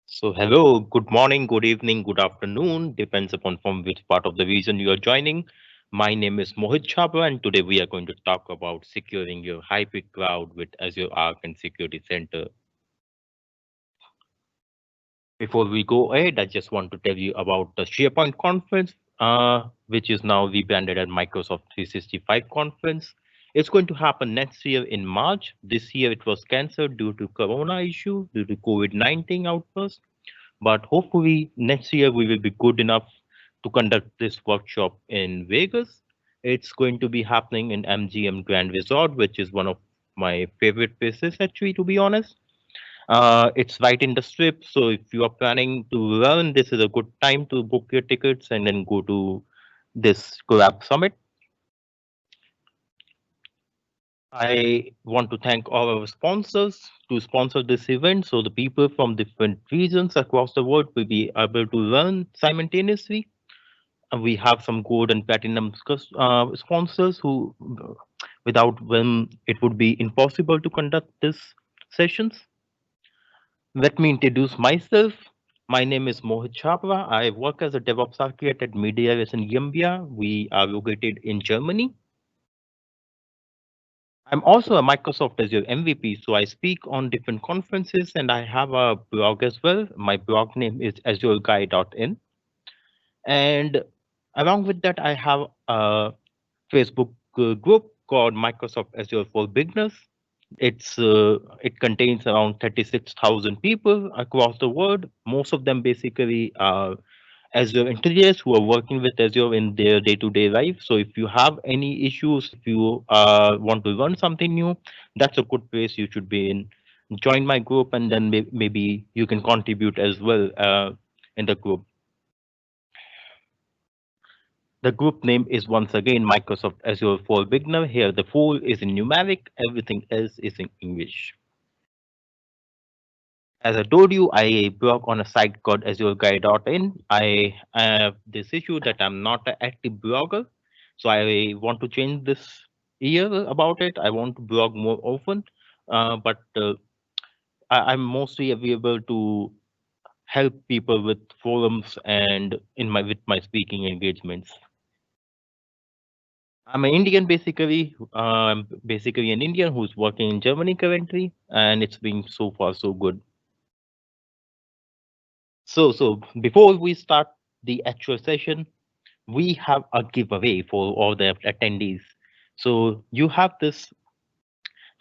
So, hello, good morning, good evening, good afternoon, depends upon from which part of the region you are joining. My name is Mohit Chhabra, and today we are going to talk about securing your hybrid cloud with Azure Arc and Security Center. Before we go ahead, I just want to tell you about the SharePoint conference, which is now rebranded as Microsoft 365 conference. It's going to happen next year in March. This year it was cancelled due to Corona issue, due to COVID-19 outburst. But hopefully next year we will be good enough to conduct this workshop in Vegas. It's going to be happening in MGM Grand Resort, which is one of my favorite places, actually, to be honest. It's right in the strip, so if you are planning to learn, this is a good time to book your tickets and then go to this Collab Summit. I want to thank all our sponsors to sponsor this event so the people from different regions across the world will be able to learn simultaneously. We have some gold and platinum sponsors who, without them, it would be impossible to conduct these sessions. Let me introduce myself. My name is Mohit Chhabra. I work as a DevOps architect at Mediavis in Gambia. We are located in Germany. I'm also a Microsoft Azure MVP, so I speak on different conferences and I have a blog as well. My blog name is azureguy.in. And along with that, I have a Facebook group called Microsoft Azure for Beginners. It contains around 36,000 people across the world. Most of them basically are Azure enthusiasts who are working with Azure in their day-to-day life. So if you have any issues, if you want to learn something new, that's a good place you should be in. Join my group, and then maybe you can contribute as well in the group. The group name is once again Microsoft Azure for Beginner. Here, the full is in numeric, everything else is in English. As I told you, I work on a site called azureguy.in. I have this issue that I'm not an active blogger, so I want to change this year about it. I want to blog more often, but I'm mostly available to help people with forums and in my with my speaking engagements. I'm an Indian basically. I'm basically an Indian who's working in Germany currently, and it's been so far so good. So before we start the actual session, we have a giveaway for all the attendees. So you have this,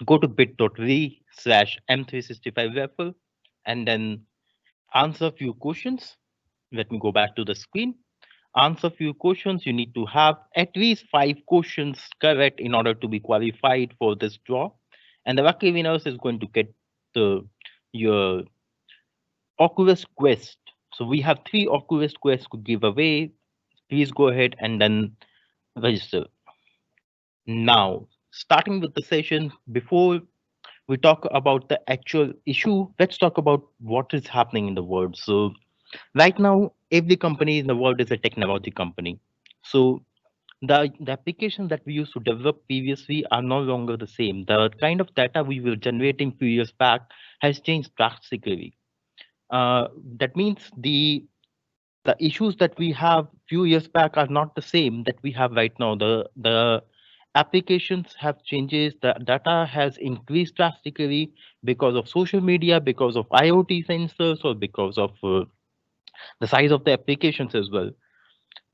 go to bit.ly/m365 raffle and then answer a few questions. Let me go back to the screen. Answer few questions. You need to have at least 5 questions correct in order to be qualified for this draw. And the lucky winners is going to get the your Oculus Quest. So we have 3 Oculus Quests to give away. Please go ahead and then register. Now, starting with the session, before we talk about the actual issue, let's talk about what is happening in the world. So right now, every company in the world is a technology company. So the applications that we used to develop previously are no longer the same. The kind of data we were generating few years back has changed drastically. That means the issues that we have few years back are not the same that we have right now. The applications have changes. The data has increased drastically because of social media, because of IoT sensors, or because of the size of the applications as well.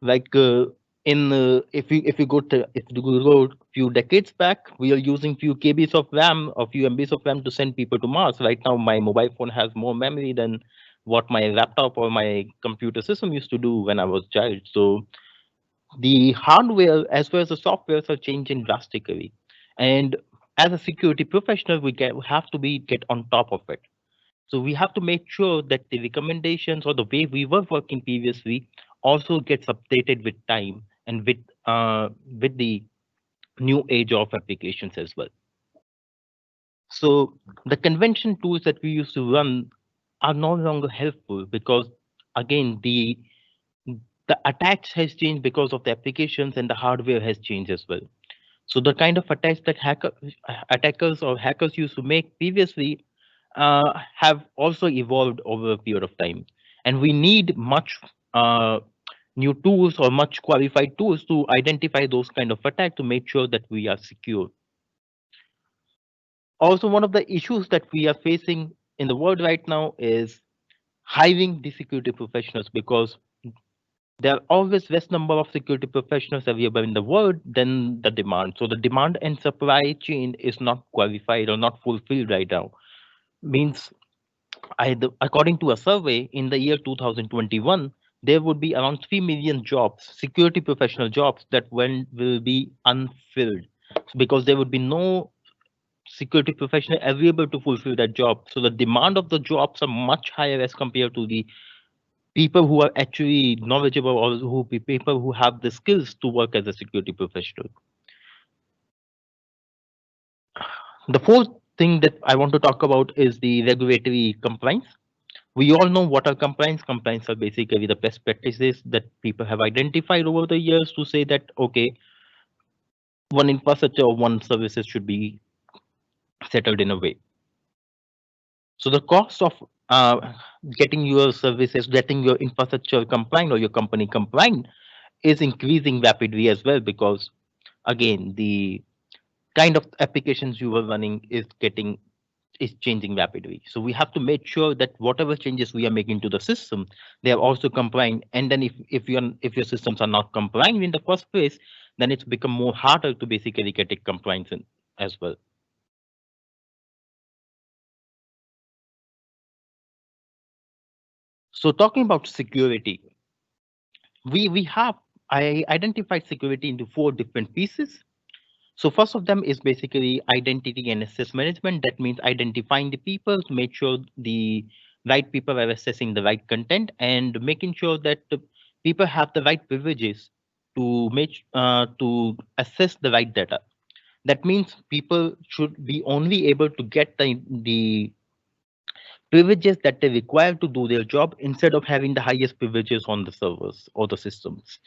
Like in if you go to if you go few decades back, we are using few kbs of RAM or few MBs of RAM to send people to Mars. Right now, my mobile phone has more memory than what my laptop or my computer system used to do when I was a child. So the hardware as well as the software are changing drastically, and as a security professional, we have to be get on top of it. So we have to make sure that the recommendations or the way we were working previously also gets updated with time and with the new age of applications as well. So the convention tools that we used to run are no longer helpful because again the attacks has changed because of the applications and the hardware has changed as well. So the kind of attacks that attackers or hackers used to make previously have also evolved over a period of time, and we need much uh, new tools or much qualified tools to identify those kind of attack to make sure that we are secure. Also, one of the issues that we are facing in the world right now is hiring the security professionals, because there are always less number of security professionals available in the world than the demand. So the demand and supply chain is not qualified or not fulfilled right now. Means according to a survey in the year 2021, there would be around 3 million jobs, security professional jobs, that will be unfilled because there would be no security professional available to fulfill that job. So the demand of the jobs are much higher as compared to the people who are actually knowledgeable, or people who have the skills to work as a security professional. The fourth thing that I want to talk about is the regulatory compliance. We all know what are compliance. Compliance are basically the best practices that people have identified over the years to say that, okay, one infrastructure or one services should be settled in a way. So the cost of getting your services, getting your infrastructure compliant or your company compliant is increasing rapidly as well, because again, the kind of applications you were running is changing rapidly. So we have to make sure that whatever changes we are making to the system, they are also compliant. And then if your systems are not compliant in the first place, then it's become more harder to basically get it compliant in as well. So talking about security, we have I identified security into four different pieces. So first of them is basically identity and access management. That means identifying the people to make sure the right people are accessing the right content, and making sure that the people have the right privileges to access the right data. That means people should be only able to get the privileges that they require to do their job, instead of having the highest privileges on the servers or the systems.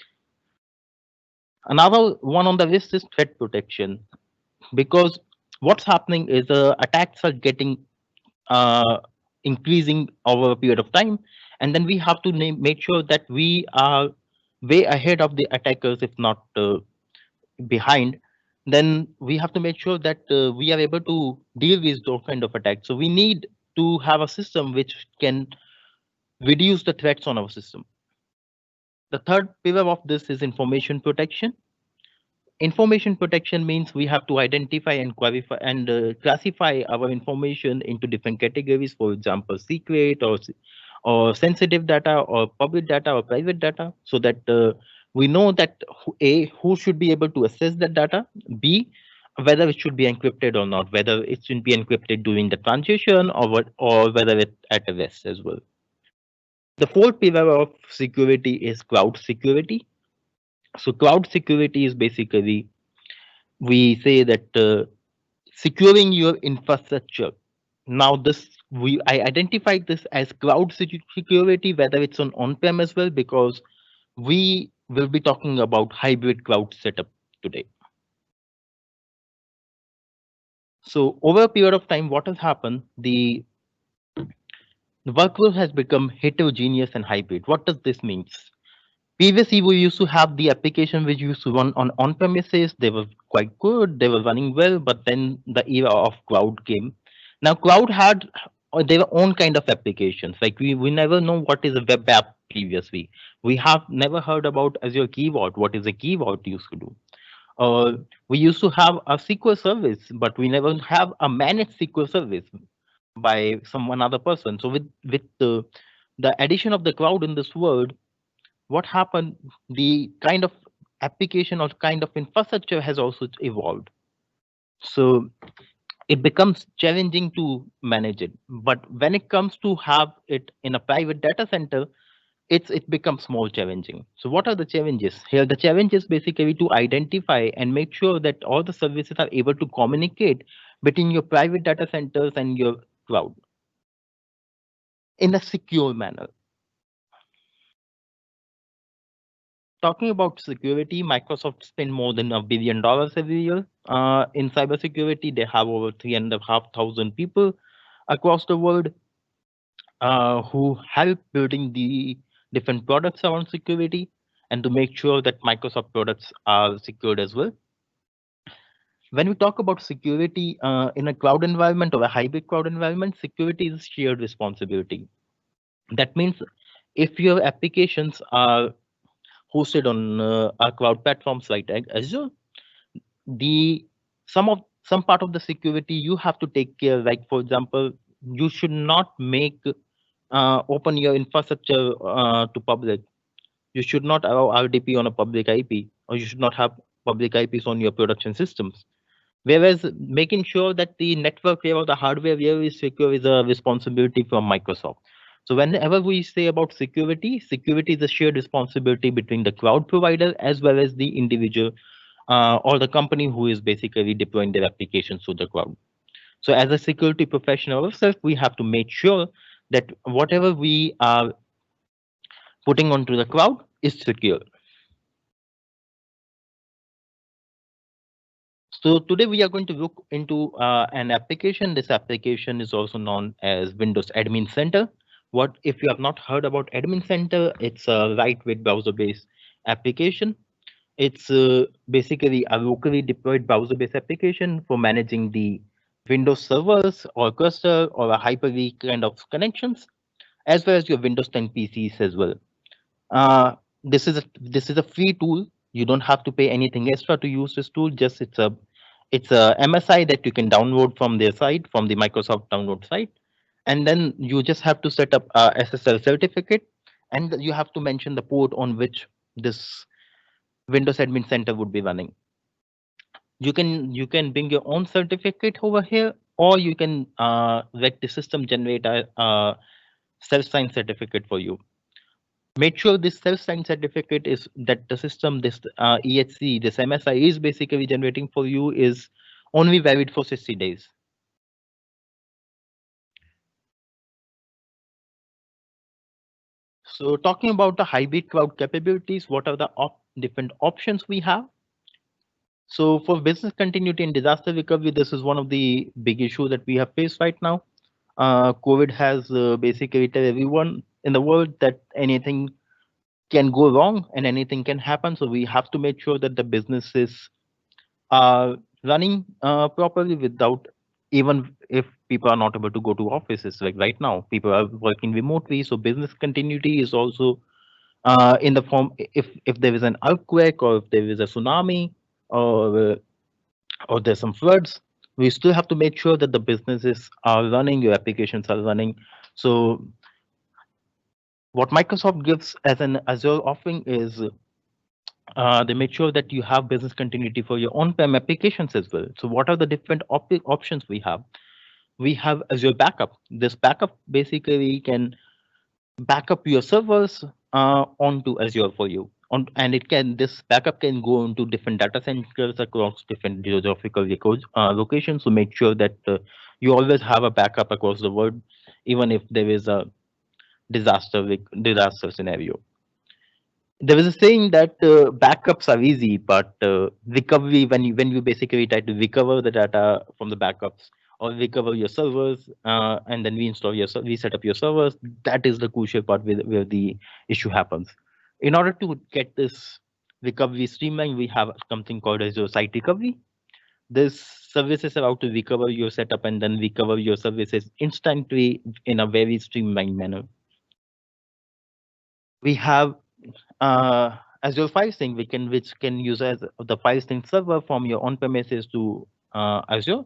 Another one on the list is threat protection, because what's happening is attacks are getting uh, increasing over a period of time, and then we have to make sure that we are way ahead of the attackers, if not behind. Then we have to make sure that we are able to deal with those kind of attacks. So we need to have a system which can reduce the threats on our system. The third pillar of this is information protection. Information protection means we have to identify and qualify and classify our information into different categories. For example, secret or sensitive data or public data or private data, so that we know that who should be able to access that data, b whether it should be encrypted or not, whether it should be encrypted during the transition, or whether it at rest as well. The fourth pillar of security is cloud security. So cloud security is basically, we say that securing your infrastructure. Now this we I identified this as cloud security, whether it's on-prem as well, because we will be talking about hybrid cloud setup today. So over a period of time, what has happened, the workflow has become heterogeneous and hybrid. What does this mean? Previously, we used to have the application which used to run on premises. They were quite good. They were running well. But then the era of cloud came. Now, cloud had their own kind of applications. Like we never know what is a web app previously. We have never heard about Azure Key Vault. What is a Key Vault used to do? We used to have a SQL service, but we never have a managed SQL service by some another person. So with the addition of the cloud in this world, what happened, the kind of application or kind of infrastructure has also evolved. So it becomes challenging to manage it. But when it comes to have it in a private data center, it becomes more challenging. So what are the challenges here? The challenge is basically to identify and make sure that all the services are able to communicate between your private data centers and your cloud in a secure manner. Talking about security, Microsoft spend more than $1 billion every year in cybersecurity. They have over 3,500 people across the world who help building the different products around security and to make sure that Microsoft products are secured as well. When we talk about security in a cloud environment or a hybrid cloud environment, security is shared responsibility. That means if your applications are hosted on our cloud platforms like Azure, the some part of the security you have to take care. Like for example, you should not make open your infrastructure to public. You should not allow RDP on a public IP, or you should not have public IPs on your production systems. Whereas making sure that the network layer or the hardware layer is secure is a responsibility from Microsoft. So whenever we say about security, security is a shared responsibility between the cloud provider as well as the individual or the company who is basically deploying their applications to the cloud. So as a security professional ourselves, we have to make sure that whatever we are putting onto the cloud is secure. So today we are going to look into an application. This application is also known as Windows Admin Center. What if you have not heard about Admin Center? It's a lightweight browser-based application. It's basically a locally deployed browser-based application for managing the Windows servers or cluster or a Hyper-V kind of connections, as well as your Windows 10 PCs as well. This is a free tool. You don't have to pay anything extra to use this tool. Just it's a MSI that you can download from their site, from the Microsoft download site, and then you just have to set up a SSL certificate, and you have to mention the port on which this Windows Admin Center would be running. You can bring your own certificate over here, or you can let the system generate a self-signed certificate for you. Make sure this self-signed certificate is that the system, this EHC, this MSI is basically generating for you is only valid for 60 days. So talking about the hybrid cloud capabilities, what are the different options we have? So for business continuity and disaster recovery, this is one of the big issues that we have faced right now. COVID has basically tell everyone in the world that anything can go wrong and anything can happen. So we have to make sure that the businesses are running properly without, even if people are not able to go to offices. Like right now, people are working remotely. So business continuity is also in the form, if there is an earthquake or if there is a tsunami or or there's some floods, we still have to make sure that the businesses are running, your applications are running. So what Microsoft gives as an Azure offering is they make sure that you have business continuity for your on-prem applications as well. So what are the different options we have? We have Azure Backup. This backup basically can back up your servers onto Azure for you. And this backup can go into different data centers across different geographical locations to make sure that you always have a backup across the world, even if there is a disaster scenario. There is a saying that backups are easy, but recovery, when you basically try to recover the data from the backups or recover your servers and then reset up your servers, that is the crucial part where the issue happens. In order to get this recovery streamlined, we have something called Azure Site Recovery. This service is allowed to recover your setup and then recover your services instantly in a very streamlined manner. We have Azure File Sync, which can use as the file sync server from your on-premises to Azure.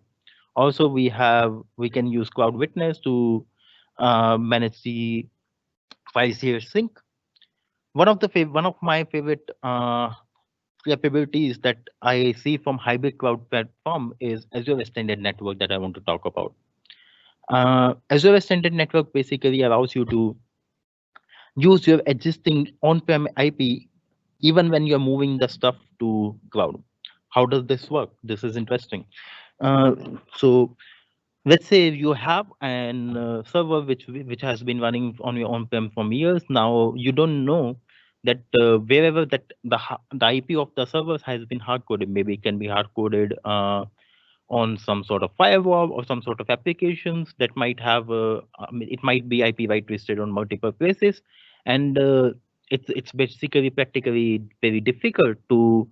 Also, we can use Cloud Witness to manage the file share sync. One of my favorite capabilities that I see from hybrid cloud platform is Azure Extended Network that I want to talk about. Azure Extended Network basically allows you to use your existing on-prem IP even when you're moving the stuff to cloud. How does this work? This is interesting. So let's say you have an server which has been running on your on-prem for years. Now you don't know that wherever that the IP of the servers has been hard coded. Maybe it can be hard coded on some sort of firewall or some sort of applications that might have it might be IP right twisted on multiple places, and it's basically practically very difficult to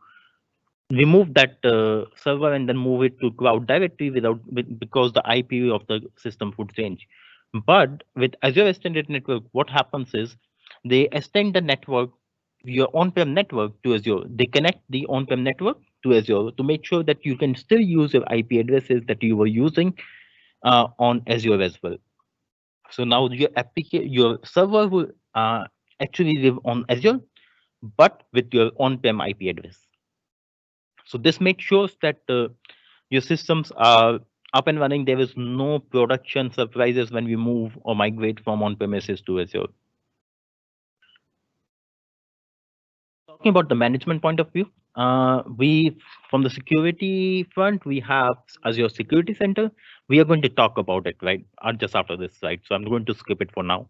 remove that server and then move it to cloud directly because the IP of the system would change. But with Azure Extended Network, what happens is they extend the network, your on-prem network to Azure. They connect the on-prem network to Azure to make sure that you can still use your IP addresses that you were using on Azure as well. So now your server will actually live on Azure, but with your on-prem IP address. So this makes sure that your systems are up and running. There is no production surprises when we move or migrate from on-premises to Azure. Talking about the management point of view, we from the security front, we have Azure Security Center. We are going to talk about it right just after this, right? So I'm going to skip it for now.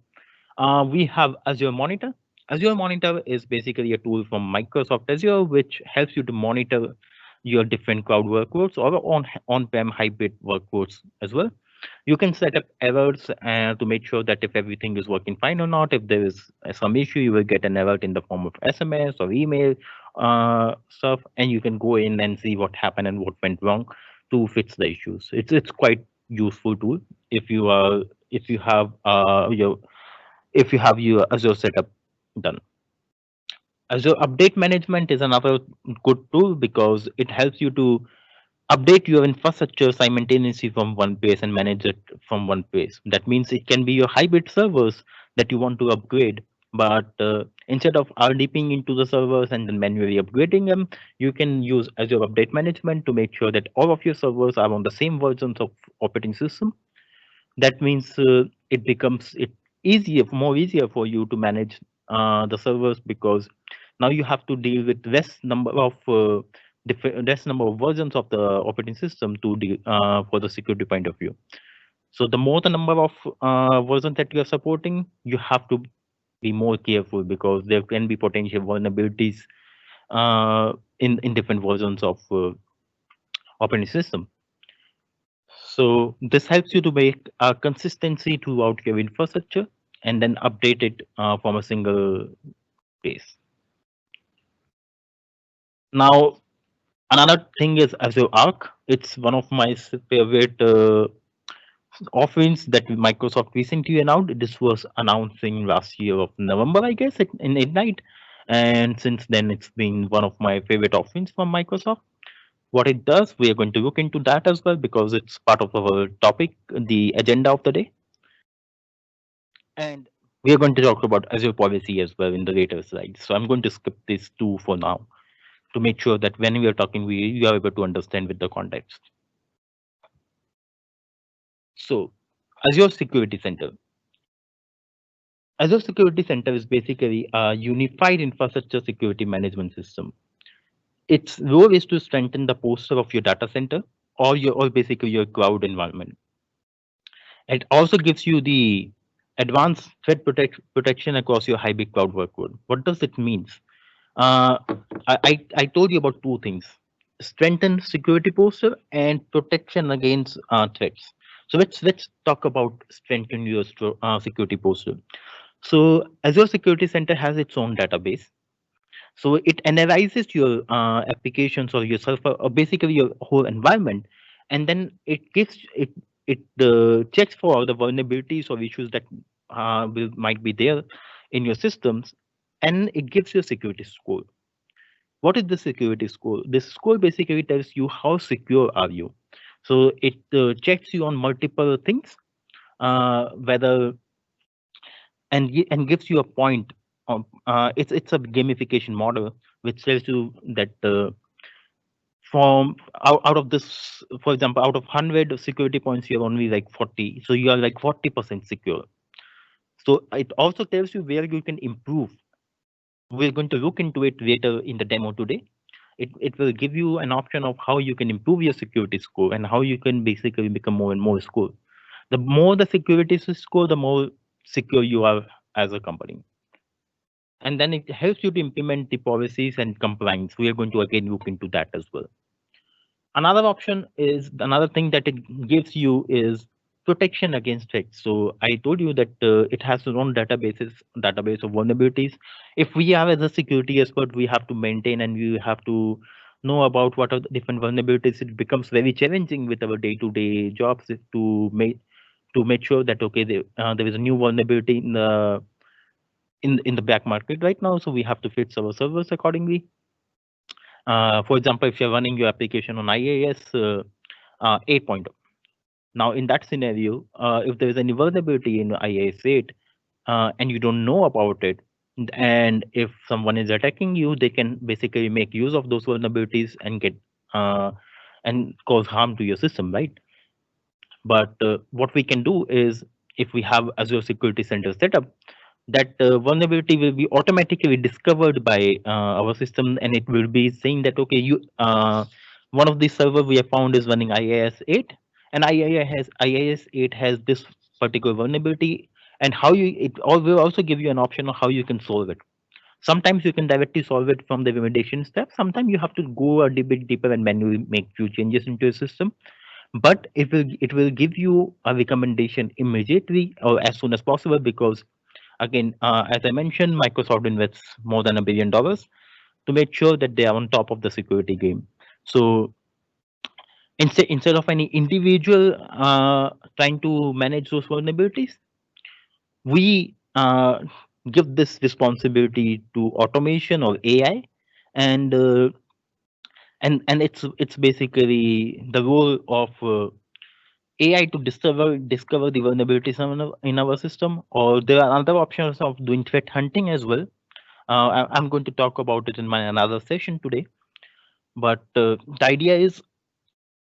We have Azure Monitor. Azure Monitor is basically a tool from Microsoft Azure, which helps you to monitor your different cloud workloads or on-prem hybrid workloads as well. You can set up errors to make sure that if everything is working fine or not. If there is some issue, you will get an alert in the form of SMS or email stuff, and you can go in and see what happened and what went wrong to fix the issues. It's quite useful tool if you are if you have your Azure setup done. Azure Update Management is another good tool because it helps you to update your infrastructure simultaneously from one place and manage it from one place. That means it can be your hybrid servers that you want to upgrade, but instead of RDPing into the servers and then manually upgrading them, you can use Azure Update Management to make sure that all of your servers are on the same versions of operating system. That means it becomes more easier for you to manage the servers because now you have to deal with less number of versions of the operating system to deal for the security point of view. So the more the number of versions that you are supporting, you have to be more careful because there can be potential vulnerabilities in different versions of operating system. So this helps you to make a consistency throughout your infrastructure and then update it from a single place. Now, another thing is Azure Arc. It's one of my favorite offerings that Microsoft recently announced. This was announcing last year of November, I guess, in Ignite. And since then, it's been one of my favorite offerings from Microsoft. What it does, we are going to look into that as well because it's part of our topic, the agenda of the day. And we are going to talk about Azure policy as well in the later slides. So I'm going to skip these two for now to make sure that when we are talking, you are able to understand with the context. So Azure Security Center. Azure Security Center is basically a unified infrastructure security management system. Its role is to strengthen the posture of your data center or basically your cloud environment. It also gives you the advanced protection across your hybrid cloud workload. What does it mean? Uh, I told you about two things: strengthen security posture and protection against threats. So let's talk about strengthen your security posture. So Azure Security Center has its own database. So it analyzes your applications or your server or basically your whole environment, and then it checks for all the vulnerabilities or issues that might be there in your systems, and it gives you a security score. What is the security score? This score basically tells you how secure are you. So it checks you on multiple things, whether and gives you a point. It's a gamification model which tells you that from out of this, for example, out of 100 security points, you have only like 40. So you are like 40% secure. So it also tells you where you can improve. We're going to look into it later in the demo today. It will give you an option of how you can improve your security score and how you can basically become more and more secure. The more the security score, the more secure you are as a company. And then it helps you to implement the policies and compliance. We are going to again look into that as well. Another thing that it gives you is protection against threats. So I told you that it has its own database of vulnerabilities. If we are as a security expert, we have to maintain and we have to know about what are the different vulnerabilities. It becomes very challenging with our day-to-day jobs to make sure that okay, there is a new vulnerability in the black market right now, so we have to fix our servers accordingly. For example, if you're running your application on IaaS 8.0, now in that scenario, if there is any vulnerability in IaaS 8 and you don't know about it, and if someone is attacking you, they can basically make use of those vulnerabilities and get uh, and cause harm to your system, right? But what we can do is, if we have Azure Security Center set up, that vulnerability will be automatically discovered by our system, and it will be saying that okay, you one of these server we have found is running IIS 8, and IIS 8 has this particular vulnerability, and how you it all will also give you an option of how you can solve it. Sometimes you can directly solve it from the remediation step. Sometimes you have to go a bit deeper and manually make few changes into your system, but it will give you a recommendation immediately or as soon as possible, because again, as I mentioned, Microsoft invests more than $1 billion to make sure that they are on top of the security game. So instead of any individual trying to manage those vulnerabilities, we give this responsibility to automation or AI, and and it's basically the role of AI to discover the vulnerabilities in our system. Or there are other options of doing threat hunting as well. I'm going to talk about it in my another session today. But the idea is,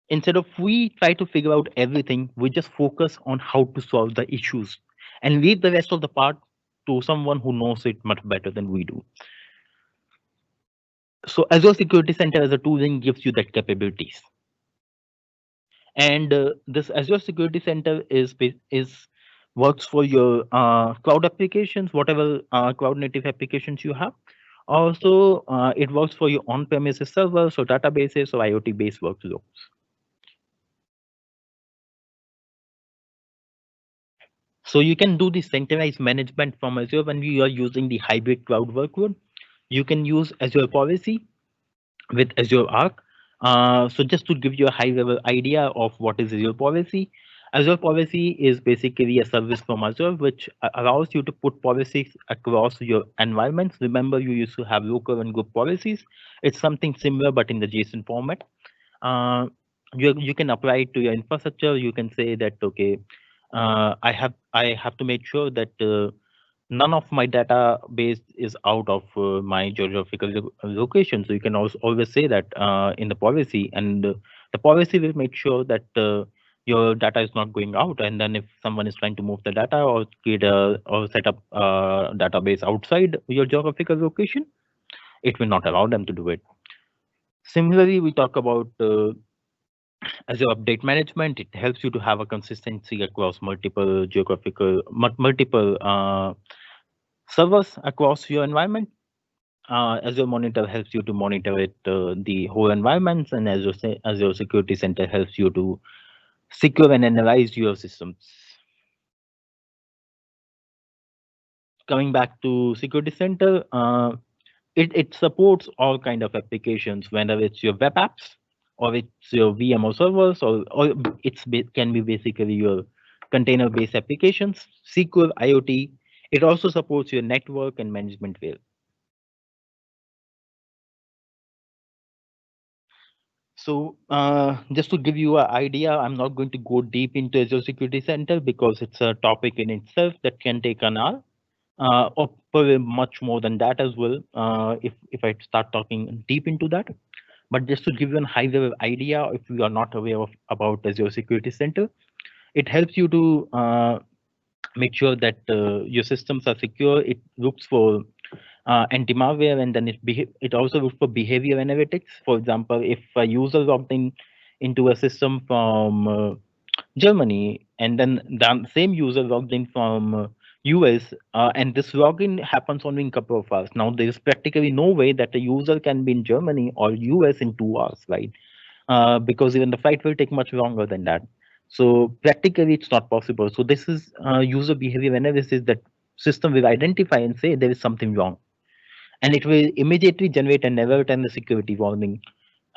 instead of we try to figure out everything, we just focus on how to solve the issues and leave the rest of the part to someone who knows it much better than we do. So Azure Security Center as a tooling gives you that capabilities. And this Azure Security Center is works for your cloud applications, whatever cloud native applications you have. Also, it works for your on-premises servers or databases or IoT-based workflows. So you can do the centralized management from Azure when you are using the hybrid cloud workload. You can use Azure Policy with Azure Arc. So just to give you a high-level idea of what is Azure Policy is basically a service from Azure which allows you to put policies across your environments. Remember, you used to have local and group policies. It's something similar, but in the JSON format. Uh, you can apply it to your infrastructure. You can say that okay, I have to make sure that none of my database is out of my geographical location. So you can also always say that in the policy, and the policy will make sure that your data is not going out. And then if someone is trying to move the data or create a or set up a database outside your geographical location, it will not allow them to do it. Similarly, we talk about Azure Update Management. It helps you to have a consistency across multiple servers across your environment. Azure Monitor helps you to monitor the whole environments, and Azure Security Center helps you to secure and analyze your systems. Coming back to Security Center, it supports all kind of applications, whether it's your web apps or it's your VMO servers, or can be basically your container-based applications, SQL, IoT. It also supports your network and management layer. So just to give you an idea, I'm not going to go deep into Azure Security Center because it's a topic in itself that can take an hour, or probably much more than that as well, if I start talking deep into that. But just to give you a high level idea, if you are not aware of about Azure Security Center, it helps you to make sure that your systems are secure. It looks for anti-malware, and then it also looks for behavior analytics. For example, if a user logged into a system from Germany, and then the same user logged in from US, and this login happens only in a couple of hours. Now there is practically no way that a user can be in Germany or US in 2 hours, right? because even the flight will take much longer than that. So practically, it's not possible. So this is user behavior analysis that system will identify and say there is something wrong, and it will immediately generate an alert and a security warning.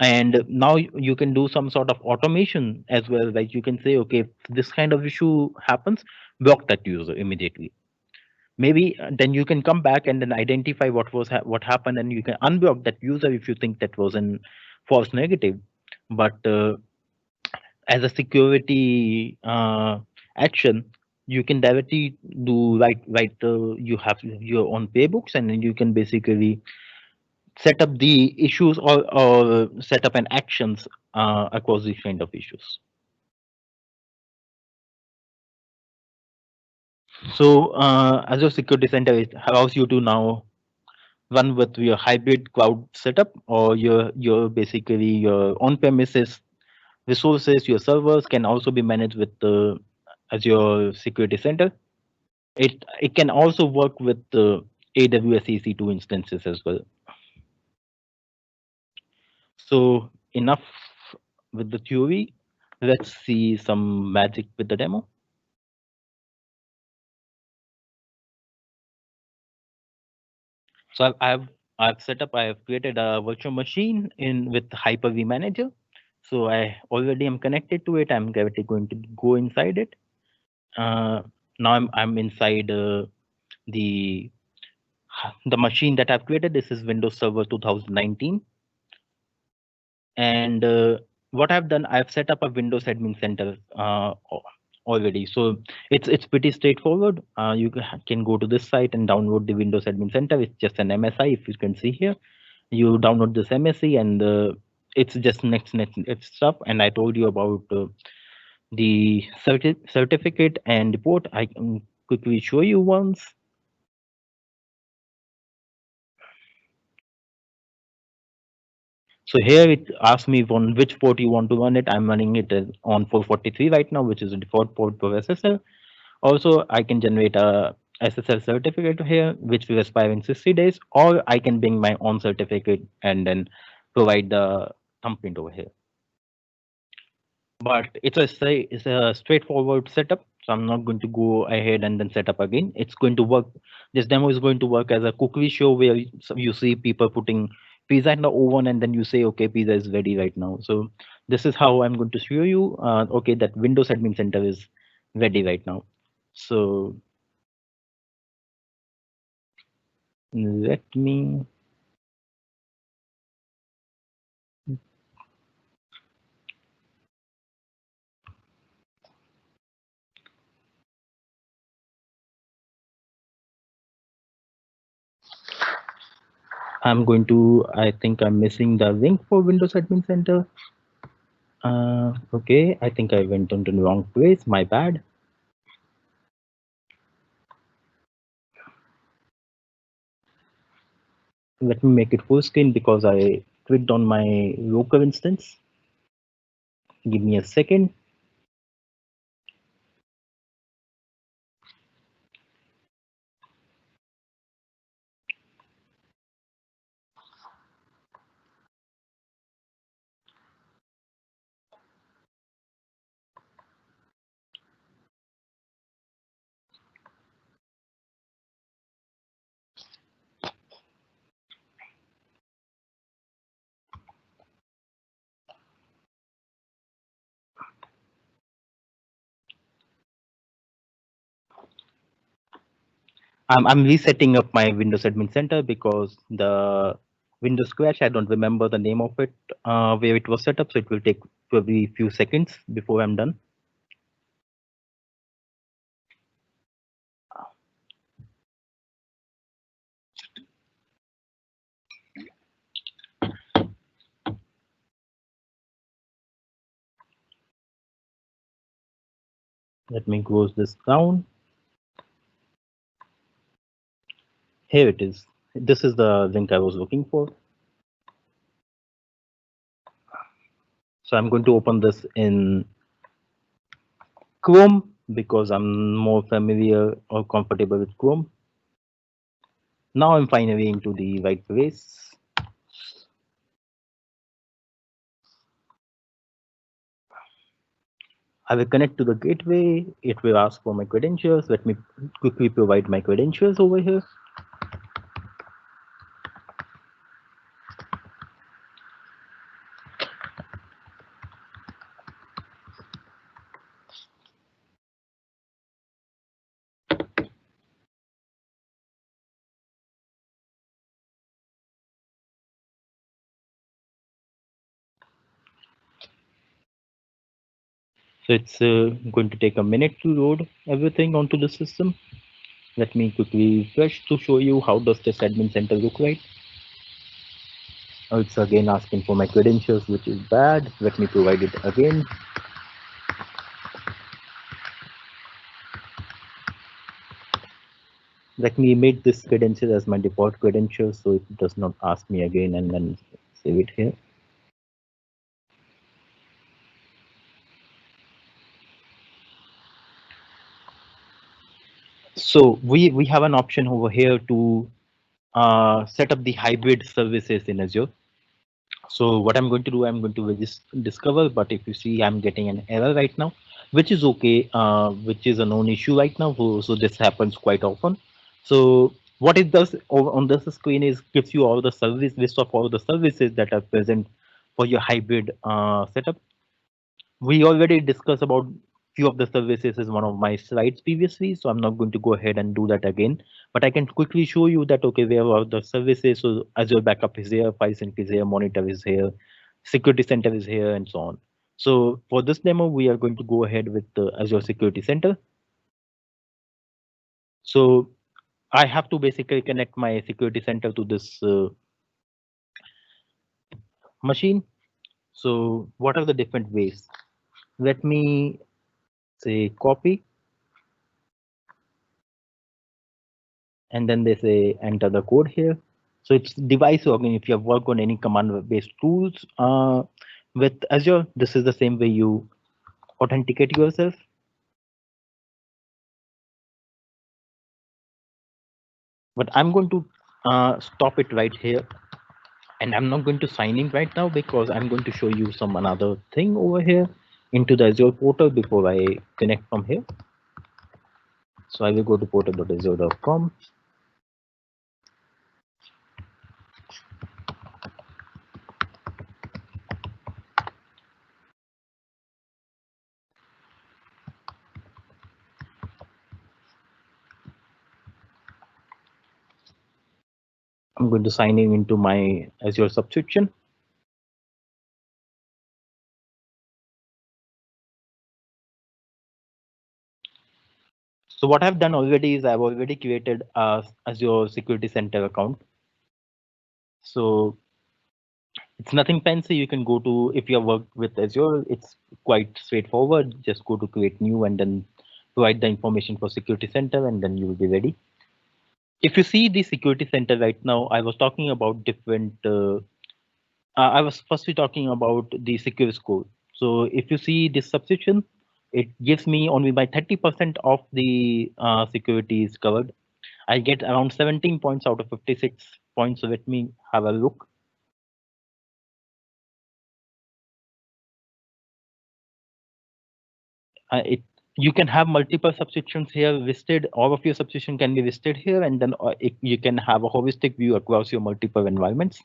And now you can do some sort of automation as well. Like you can say, okay, if this kind of issue happens, block that user immediately. Maybe then you can come back and then identify what happened, and you can unblock that user if you think that was an false negative. But as a security action, you can directly do you have your own playbooks, and then you can basically set up the issues, or set up an actions across these kind of issues. So Azure Security Center allows you to now run with your hybrid cloud setup, or your basically your on-premises resources. Your servers can also be managed with the Azure Security Center. It can also work with the AWS EC2 instances as well. So enough with the theory. Let's see some magic with the demo. So I've set up. I have created a virtual machine in with Hyper-V Manager. So I already am connected to it. I'm directly going to go inside it. Uh, Now I'm inside the machine that I've created. This is Windows Server 2019, and what I've done, I've set up a Windows Admin Center already. So it's pretty straightforward. You can go to this site and download the Windows Admin Center. It's just an MSI, if you can see here. You download this MSC, and it's just next stuff. And I told you about the certificate and report. I can quickly show you once. So here it asks me on which port you want to run it. I'm running it on 443 right now, which is the default port for SSL. Also, I can generate a SSL certificate here, which will expire in 60 days, or I can bring my own certificate and then provide the thumbprint over here. But it's a straightforward setup. So I'm not going to go ahead and then set up again. It's going to work. This demo is going to work as a cookery show where you see people putting pizza in the oven, and then you say, okay, pizza is ready right now. So this is how I'm going to show you. Okay, that Windows Admin Center is ready right now. So let me. I'm going to. I think I'm missing the link for Windows Admin Center. Okay, I think I went on to the wrong place. My bad. Let me make it full screen because I clicked on my local instance. Give me a second. I'm resetting up my Windows Admin Center because the Windows crash, I don't remember the name of it, where it was set up. So it will take probably a few seconds before I'm done. Let me close this down. Here it is. This is the link I was looking for. So I'm going to open this in Chrome because I'm more familiar or comfortable with Chrome. Now I'm finally into the right place. I will connect to the gateway. It will ask for my credentials. Let me quickly provide my credentials over here. So it's going to take a minute to load everything onto the system. Let me quickly refresh to show you how does this admin center look like. Now it's again asking for my credentials, which is bad. Let me provide it again. Let me make this credential as my default credential so it does not ask me again, and then save it here. So we have an option over here to set up the hybrid services in Azure. So what I'm going to do, I'm going to discover, but if you see, I'm getting an error right now, which is okay, which is a known issue right now. So this happens quite often. So what it does on this screen is gives you all the service list of all the services that are present for your hybrid setup. We already discussed about few of the services in one of my slides previously, so I'm not going to go ahead and do that again. But I can quickly show you that okay, where are the services? So Azure Backup is here, File Sync is here, Monitor is here, Security Center is here, and so on. So for this demo, we are going to go ahead with the Azure Security Center. So I have to basically connect my Security Center to this machine. So what are the different ways? Let me say copy, and then they say enter the code here. So it's device login. If you have worked on any command-based tools with Azure, this is the same way you authenticate yourself. But I'm going to stop it right here. And I'm not going to sign in right now because I'm going to show you some another thing over here into the Azure portal before I connect from here. So I will go to portal.azure.com. I'm going to sign in into my Azure subscription. So what I've done already is I've already created a Azure Security Center account. So it's nothing fancy. You can go to, if you have worked with Azure, it's quite straightforward. Just go to create new and then provide the information for Security Center, and then you will be ready. If you see the Security Center right now, I was talking about different, I was firstly talking about the secure score. So if you see this subscription, it gives me only by 30% of the security is covered. I get around 17 points out of 56 points. So let me have a look. It You can have multiple subscriptions here listed. All of your subscription can be listed here, and then you can have a holistic view across your multiple environments.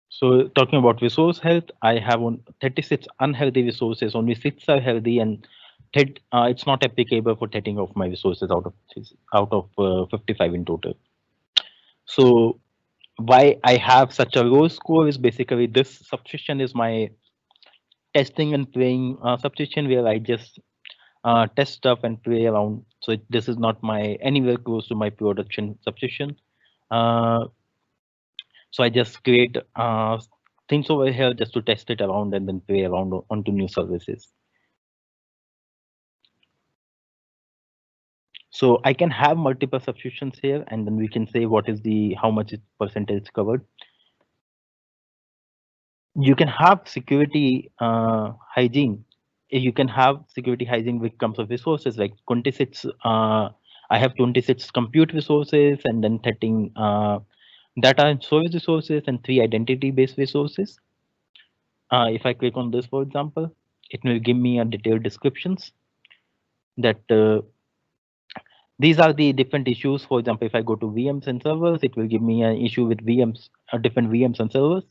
So talking about resource health, I have 36 unhealthy resources. Only 6 are healthy, and it's not applicable for taking off my resources out of 55 in total. So why I have such a low score is basically this subscription is my testing and playing subscription where I just test stuff and play around. So this is not my anywhere close to my production subscription. Uh, so I just create things over here just to test it around and then play around onto new services. So I can have multiple subscriptions here, and then we can say what is the how much percentage covered. You can have security hygiene. You can have security hygiene which comes of resources like 26. I have 26 compute resources and then 13 Data and storage resources, and 3 identity-based resources. If I click on this, for example, it will give me a detailed descriptions that these are the different issues. For example, if I go to VMs and servers, it will give me an issue with VMs, different VMs and servers.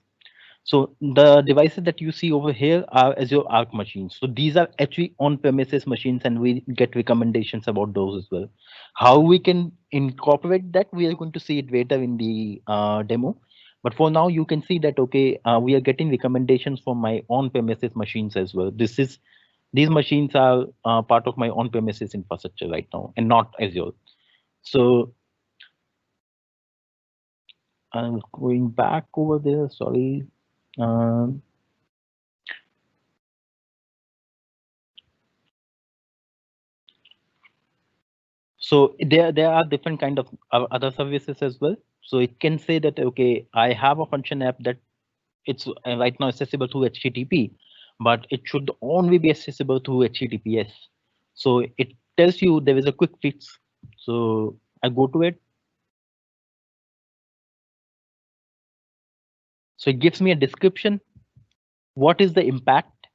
So the devices that you see over here are Azure Arc machines. So these are actually on-premises machines, and we get recommendations about those as well. How we can incorporate that, we are going to see it later in the demo. But for now, you can see that, okay, we are getting recommendations from my on-premises machines as well. These machines are part of my on-premises infrastructure right now and not Azure. So I'm going back over there, sorry. Um, So there are different kind of other services as well. So it can say that, okay, I have a function app that it's right now accessible through HTTP, but it should only be accessible through HTTPS. So it tells you there is a quick fix. So I go to it. So it gives me a description. What is the impact?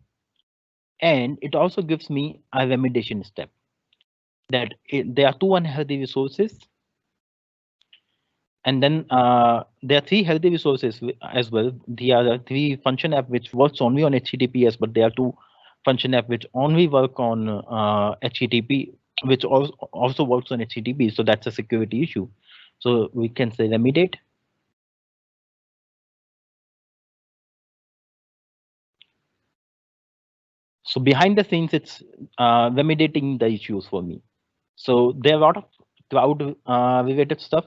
And it also gives me a remediation step that there are 2 unhealthy resources. And then there are 3 healthy resources as well. There are 3 function app which works only on HTTPS, but there are 2 function app which only work on HTTP, which also works on HTTP. So that's a security issue. So we can say remediate. So behind the scenes, it's remediating the issues for me. So there are a lot of cloud related stuff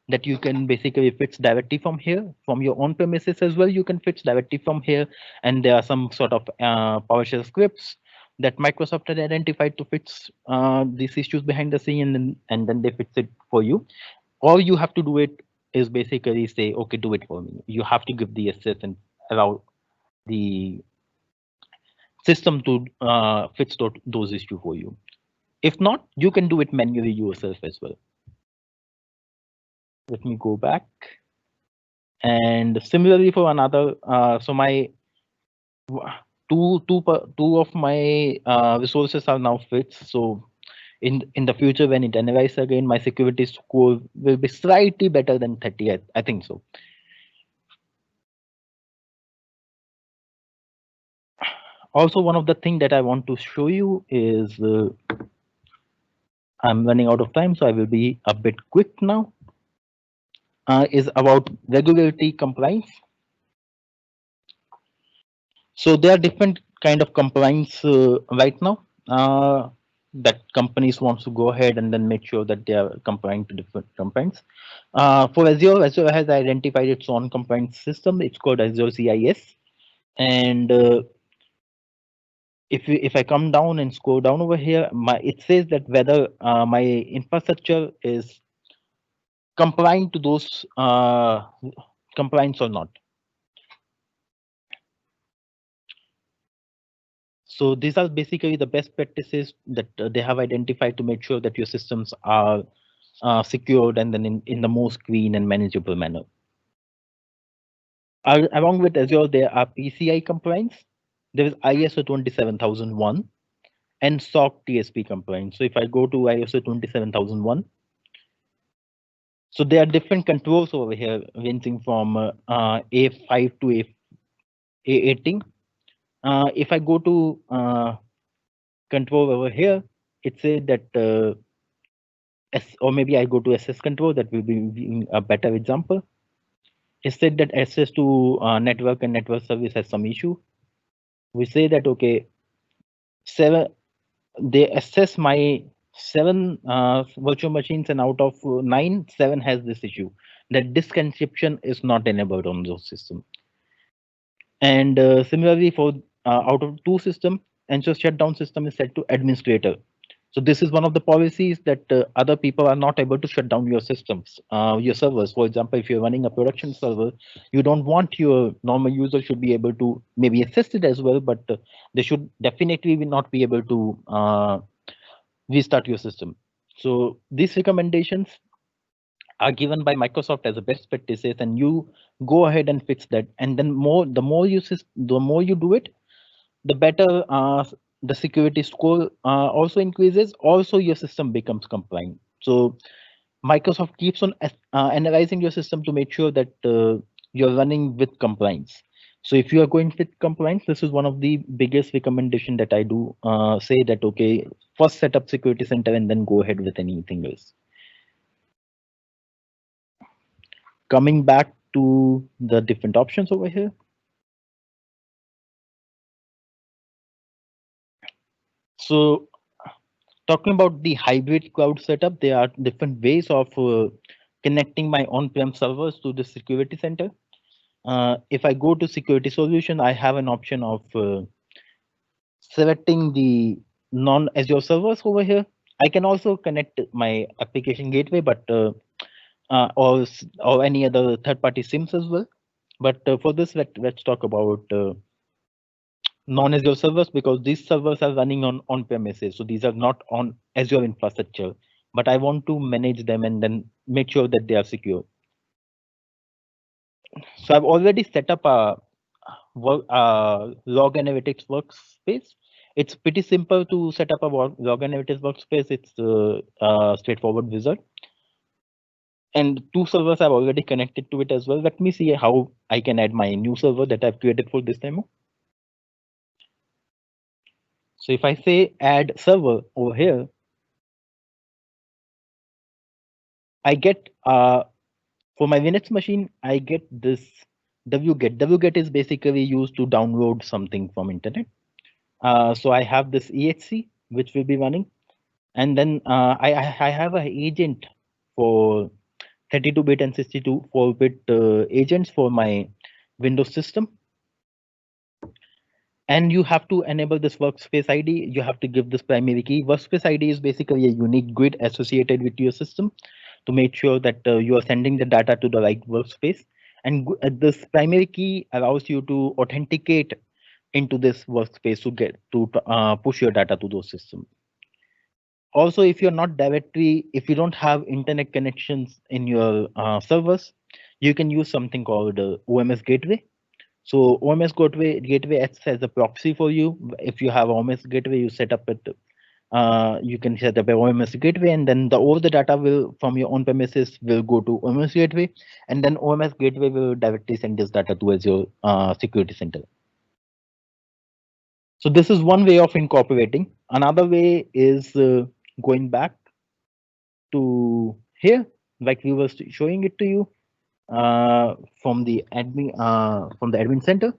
that you can basically fix directly from here, from your own premises as well. You can fix directly from here, and there are some sort of PowerShell scripts that Microsoft had identified to fix these issues behind the scene, and then they fix it for you. All you have to do it is basically say, okay, do it for me. You have to give the access and allow the system to fix those issues for you. If not, you can do it manually yourself as well. Let me go back. And similarly for another, so my two of my resources are now fixed. So in the future, when it analyzes again, my security score will be slightly better than 30. I think so. Also, one of the things that I want to show you is I'm running out of time, so I will be a bit quick now. Is about regulatory compliance. So there are different kind of compliance right now that companies want to go ahead and then make sure that they are complying to different compliance. For Azure, Azure has identified its own compliance system. It's called Azure CIS. And if I come down and scroll down over here, it says that whether my infrastructure is complying to those compliance or not. So these are basically the best practices that they have identified to make sure that your systems are secured and then in the most clean and manageable manner. Along with Azure, there are PCI compliance. There is ISO 27001 and SOC TSP compliance. So if I go to ISO 27001, so there are different controls over here ranging from A5 to A18. If I go to control over here, it says that or maybe I go to SS control, that will be a better example. It said that access to network and network service has some issue. We say that, okay, they assess my 7 virtual machines, and out of 9, 7 has this issue, that disk encryption is not enabled on those systems. And similarly for out of 2 system, ensure shutdown system is set to administrator. So this is one of the policies that other people are not able to shut down your systems, your servers. For example, if you're running a production server, you don't want your normal user should be able to maybe access it as well, but they should definitely not be able to restart your system. So these recommendations are given by Microsoft as a best practices, and you go ahead and fix that. And then the more you do it, the better the security score also increases. Also, your system becomes compliant. So Microsoft keeps on analyzing your system to make sure that you're running with compliance. So if you are going with compliance, this is one of the biggest recommendation that I do say that, okay, first set up security center and then go ahead with anything else. Coming back to the different options over here. So talking about the hybrid cloud setup, there are different ways of connecting my on-prem servers to the security center. If I go to security solution, I have an option of selecting the non-Azure servers over here. I can also connect my application gateway, but or any other third-party SIMs as well. But for this, let's talk about non-Azure servers, because these servers are running on premises, so these are not on Azure infrastructure. But I want to manage them and then make sure that they are secure. So I've already set up a log analytics workspace. It's pretty simple to set up a log analytics workspace. It's a straightforward wizard. And two servers I've already connected to it as well. Let me see how I can add my new server that I've created for this demo. So if I say add server over here, I get for my Linux machine, I get this wget. Wget is basically used to download something from internet. So I have this exe which will be running, and then I have an agent for 32-bit and 64-bit agents for my Windows system. And you have to enable this workspace ID. You have to give this primary key. Workspace ID is basically a unique grid associated with your system to make sure that you are sending the data to the right workspace. And this primary key allows you to authenticate into this workspace to get to push your data to those systems. Also, if you're not directly, if you don't have internet connections in your servers, you can use something called OMS Gateway. So OMS gateway acts as a proxy for you. If you have OMS gateway, you set up it. You can set up a OMS gateway, and then all the data will from your on premises will go to OMS gateway, and then OMS gateway will directly send this data to Azure security center. So this is one way of incorporating. Another way is going back to here, like we were showing it to you from the admin center.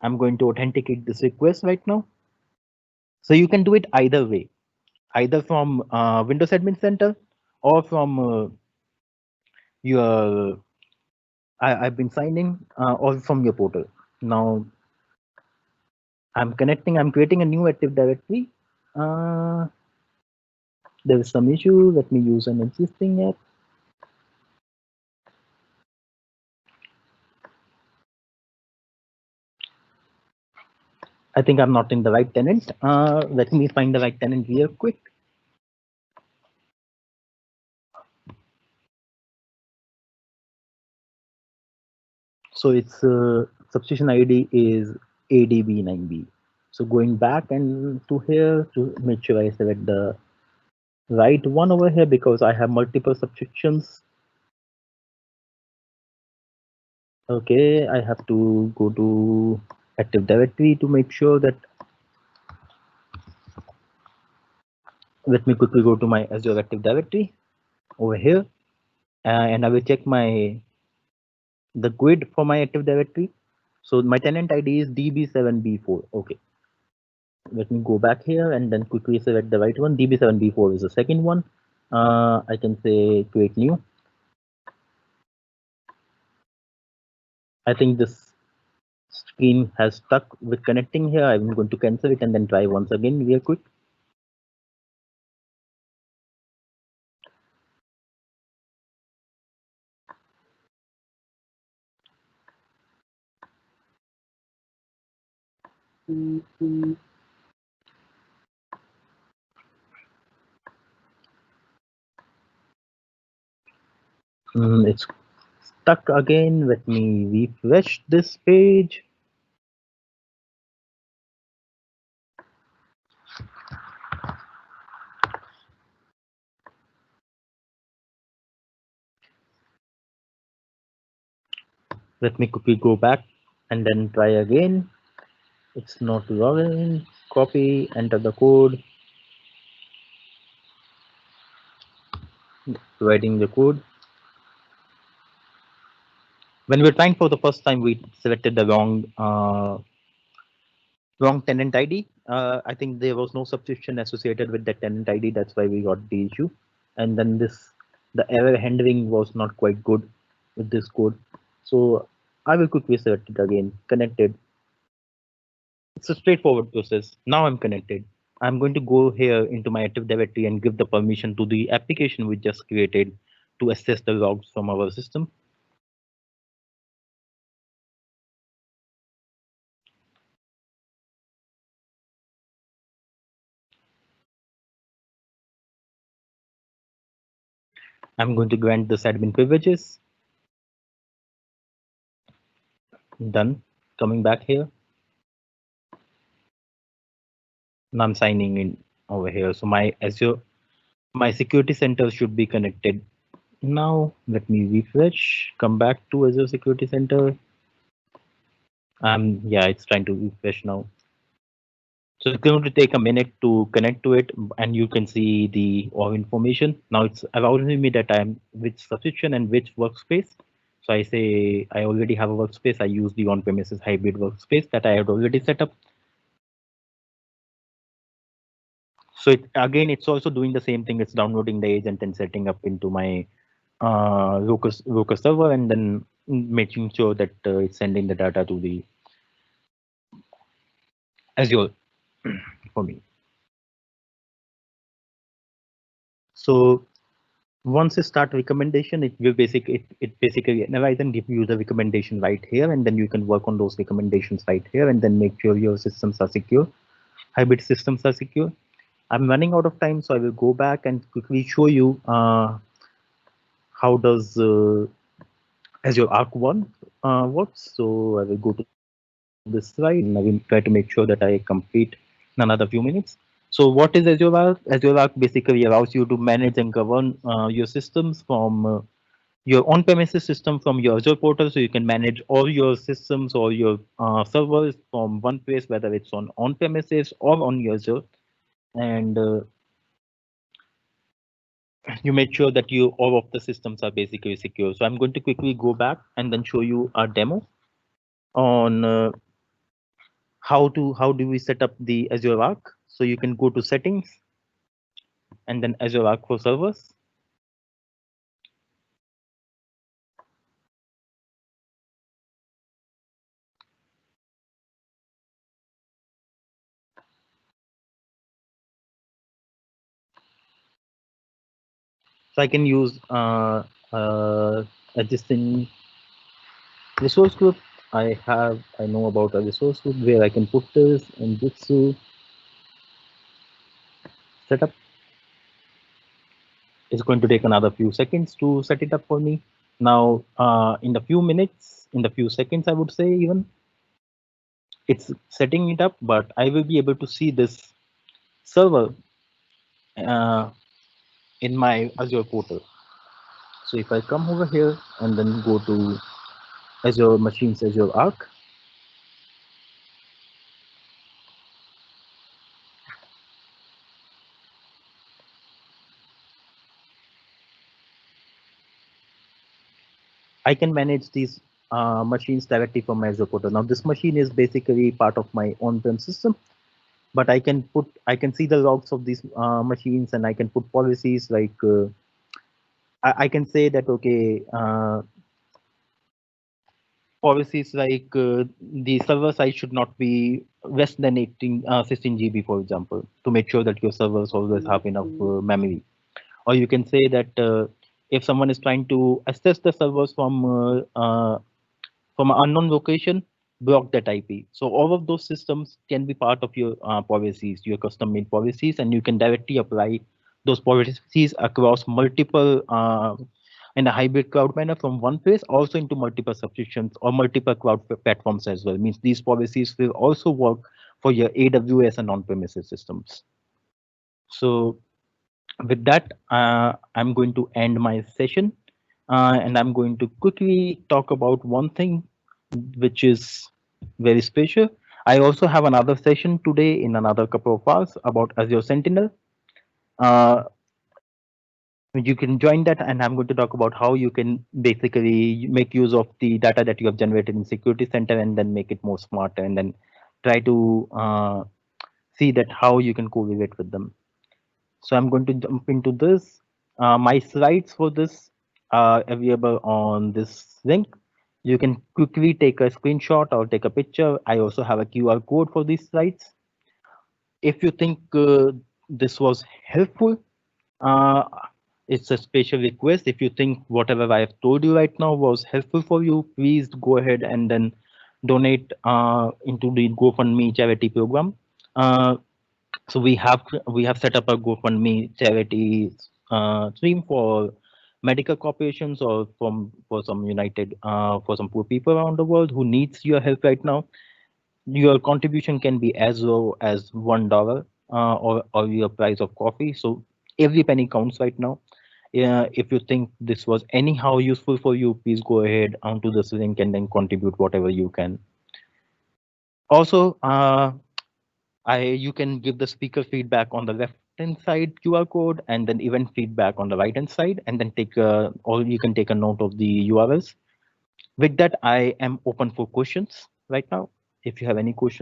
I'm going to authenticate this request right now. So you can do it either way, either from Windows Admin Center or from your I've been signing or from your portal. Now I'm connecting. I'm creating a new Active Directory. Uh, there is some issue. Let me use an existing app. I think I'm not in the right tenant. Let me find the right tenant real quick. So its subscription ID is ADB9B. So going back and to here to make sure I select the right one over here, because I have multiple subscriptions. Okay, I have to go to Active Directory to make sure that. Let me quickly go to my Azure Active Directory over here, and I will check the grid for my Active Directory. So my tenant ID is DB7B4. Okay, let me go back here and then quickly select the right one. DB7B4 is the second one. I can say create new. I think this screen has stuck with connecting here. I'm going to cancel it and then try once again real quick. It's stuck again. Let me refresh this page. Let me quickly go back and then try again. It's not logging. Copy, enter the code, writing the code. When we're trying for the first time, we selected the wrong tenant ID. I think there was no subscription associated with the tenant ID. That's why we got the issue. And then the error handling was not quite good with this code. So I will quickly select it again, connected. It's a straightforward process. Now I'm connected. I'm going to go here into my Active Directory and give the permission to the application we just created to access the logs from our system. I'm going to grant this admin privileges. Done. Coming back here. Now I'm signing in over here. So my Azure, my security center should be connected. Now let me refresh, come back to Azure Security Center. Yeah, it's trying to refresh now. So it's going to take a minute to connect to it, and you can see the all information. Now it's allowing me that I'm which subscription and which workspace. So I say I already have a workspace. I use the on-premises hybrid workspace that I had already set up. So again, it's also doing the same thing. It's downloading the agent and setting up into my Locus server, and then making sure that it's sending the data to the Azure for me. So once you start recommendation, it basically analyze and give you the recommendation right here, and then you can work on those recommendations right here, and then make sure your systems are secure. Hybrid systems are secure. I'm running out of time, so I will go back and quickly show you how does Azure Arc One works. So I will go to this slide and I will try to make sure that I complete in another few minutes. So what is Azure Arc? Azure Arc basically allows you to manage and govern your systems from your on-premises system from your Azure portal, so you can manage all your systems or your servers from one place, whether it's on-premises or on your Azure, and you make sure that you all of the systems are basically secure. So I'm going to quickly go back and then show you a demo on how do we set up the Azure Arc. So you can go to settings and then Azure Arc for servers. So I can use existing resource group. I know about a resource group where I can put this in Jitsu setup. It's going to take another few seconds to set it up for me. Now, in the few minutes, in the few seconds, I would say even, it's setting it up, but I will be able to see this server uh, in my Azure portal. So if I come over here and then go to Azure Machines, Azure Arc, I can manage these machines directly from my Azure portal. Now this machine is basically part of my on-prem system, but I can see the logs of these machines, and I can put policies like I can say that okay, policies like the server size should not be less than 16 GB, for example, to make sure that your servers always have enough memory. Or you can say that if someone is trying to access the servers from an unknown location, block that IP. So all of those systems can be part of your policies, your custom made policies, and you can directly apply those policies across multiple in a hybrid cloud manner from one place also into multiple subscriptions or multiple cloud platforms as well. Means these policies will also work for your AWS and on-premises systems. So with that, I'm going to end my session, and I'm going to quickly talk about one thing which is very special. I also have another session today in another couple of hours about Azure Sentinel. Uh, you can join that, and I'm going to talk about how you can basically make use of the data that you have generated in Security Center and then make it more smarter, and then try to see that how you can correlate with them. So I'm going to jump into this. My slides for this are available on this link. You can quickly take a screenshot or take a picture. I also have a QR code for these slides. If you think this was helpful, uh, it's a special request. If you think whatever I have told you right now was helpful for you, please go ahead and then donate into the GoFundMe charity program. Uh, so we have set up a GoFundMe charity stream for medical corporations or for some United for some poor people around the world who needs your help right now. Your contribution can be as low as $1 or your price of coffee. So every penny counts right now. If you think this was anyhow useful for you, please go ahead onto this link and then contribute whatever you can. Also, you can give the speaker feedback on the left hand side QR code and then event feedback on the right hand side, and then or you can take a note of the URLs. With that, I am open for questions right now. If you have any questions.